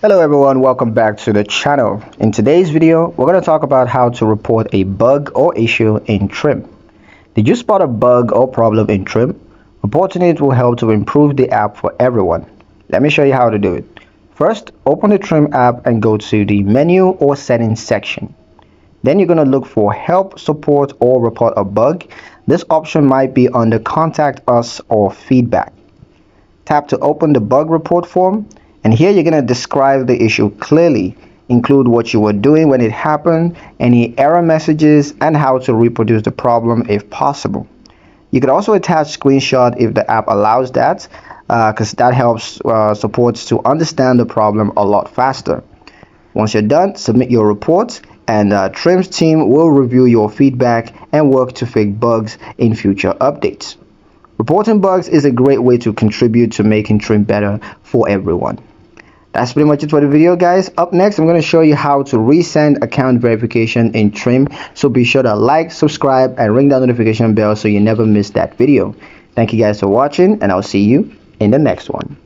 Hello everyone, welcome back to the channel. In today's video, we're going to talk about how to report a bug or issue in Trim. Did you spot a bug or problem in Trim? Reporting it will help to improve the app for everyone. Let me show you how to do it. First, open the Trim app and go to the menu or settings section. Then you're going to look for help, support, or report a bug. This option might be under contact us or feedback. Tap to open the bug report form, and here you're going to describe the issue clearly, include what you were doing when it happened, any error messages, and how to reproduce the problem if possible. You could also attach screenshot if the app allows that, because that helps supports to understand the problem a lot faster. Once you're done, submit your report, and Trim's team will review your feedback and work to fix bugs in future updates. Reporting bugs is a great way to contribute to making Trim better for everyone. That's pretty much it for the video, guys. Up next, I'm going to show you how to resend account verification in Trim. So be sure to like, subscribe, and ring that notification bell so you never miss that video. Thank you guys for watching, and I'll see you in the next one.